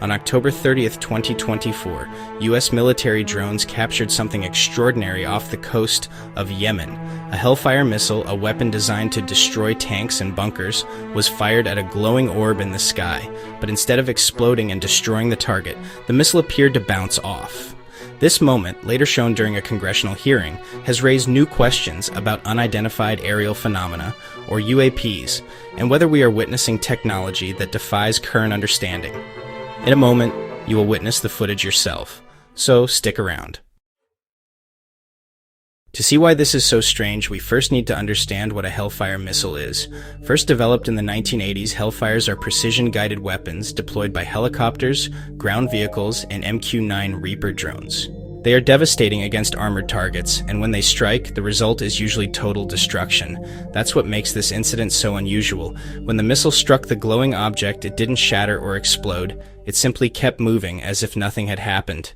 On October 30th, 2024, U.S. military drones captured something extraordinary off the coast of Yemen. A Hellfire missile, a weapon designed to destroy tanks and bunkers, was fired at a glowing orb in the sky, but instead of exploding and destroying the target, the missile appeared to bounce off. This moment, later shown during a congressional hearing, has raised new questions about unidentified aerial phenomena, or UAPs, and whether we are witnessing technology that defies current understanding. In a moment, you will witness the footage yourself, so stick around. To see why this is so strange, we first need to understand what a Hellfire missile is. First developed in the 1980s, Hellfires are precision-guided weapons deployed by helicopters, ground vehicles, and MQ-9 Reaper drones. They are devastating against armored targets, and when they strike, the result is usually total destruction. That's what makes this incident so unusual. When the missile struck the glowing object, it didn't shatter or explode. It simply kept moving as if nothing had happened.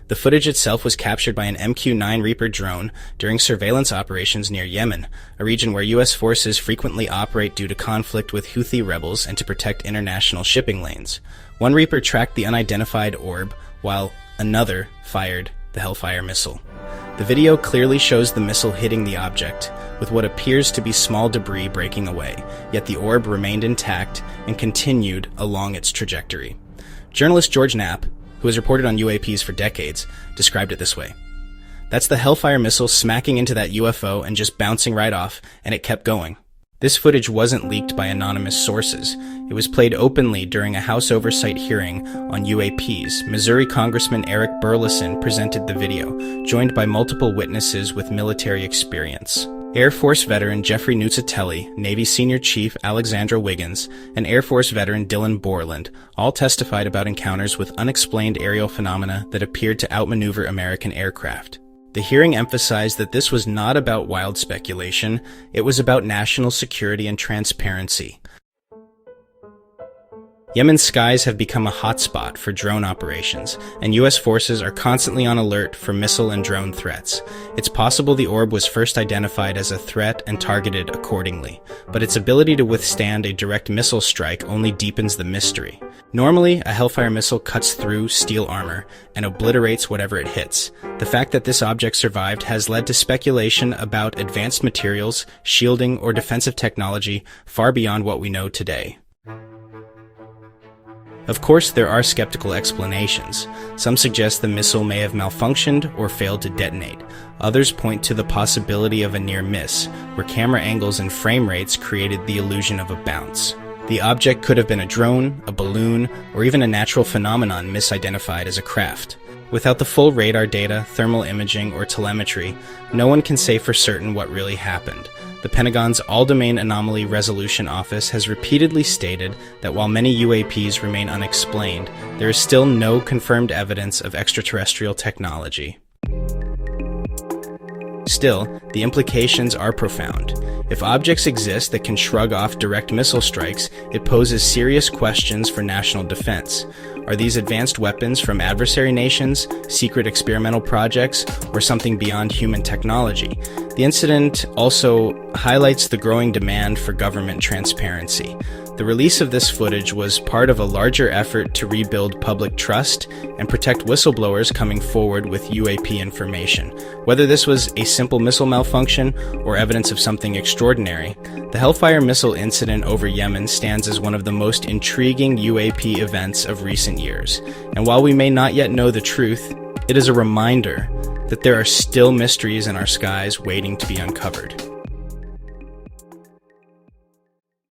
The footage itself was captured by an MQ-9 Reaper drone during surveillance operations near Yemen, a region where U.S. forces frequently operate due to conflict with Houthi rebels and to protect international shipping lanes. One Reaper tracked the unidentified orb, while another fired the Hellfire missile. The video clearly shows the missile hitting the object, with what appears to be small debris breaking away, yet the orb remained intact and continued along its trajectory. Journalist George Knapp, who has reported on UAPs for decades, described it this way: "That's the Hellfire missile smacking into that UFO and just bouncing right off, and it kept going." This footage wasn't leaked by anonymous sources. It was played openly during a House oversight hearing on UAPs. Missouri Congressman Eric Burleson presented the video, joined by multiple witnesses with military experience. Air Force veteran Jeffrey Nuzzatelli, Navy Senior Chief Alexandra Wiggins, and Air Force veteran Dylan Borland all testified about encounters with unexplained aerial phenomena that appeared to outmaneuver American aircraft. The hearing emphasized that this was not about wild speculation, it was about national security and transparency. Yemen's skies have become a hotspot for drone operations, and U.S. forces are constantly on alert for missile and drone threats. It's possible the orb was first identified as a threat and targeted accordingly, but its ability to withstand a direct missile strike only deepens the mystery. Normally, a Hellfire missile cuts through steel armor and obliterates whatever it hits. The fact that this object survived has led to speculation about advanced materials, shielding, or defensive technology far beyond what we know today. Of course, there are skeptical explanations. Some suggest the missile may have malfunctioned or failed to detonate. Others point to the possibility of a near miss, where camera angles and frame rates created the illusion of a bounce. The object could have been a drone, a balloon, or even a natural phenomenon misidentified as a craft. Without the full radar data, thermal imaging, or telemetry, no one can say for certain what really happened. The Pentagon's All-Domain Anomaly Resolution Office has repeatedly stated that while many UAPs remain unexplained, there is still no confirmed evidence of extraterrestrial technology. Still, the implications are profound. If objects exist that can shrug off direct missile strikes, it poses serious questions for national defense. Are these advanced weapons from adversary nations, secret experimental projects, or something beyond human technology? The incident also highlights the growing demand for government transparency. The release of this footage was part of a larger effort to rebuild public trust and protect whistleblowers coming forward with UAP information. Whether this was a simple missile malfunction or evidence of something extraordinary, the Hellfire missile incident over Yemen stands as one of the most intriguing UAP events of recent years. And while we may not yet know the truth, it is a reminder that there are still mysteries in our skies waiting to be uncovered.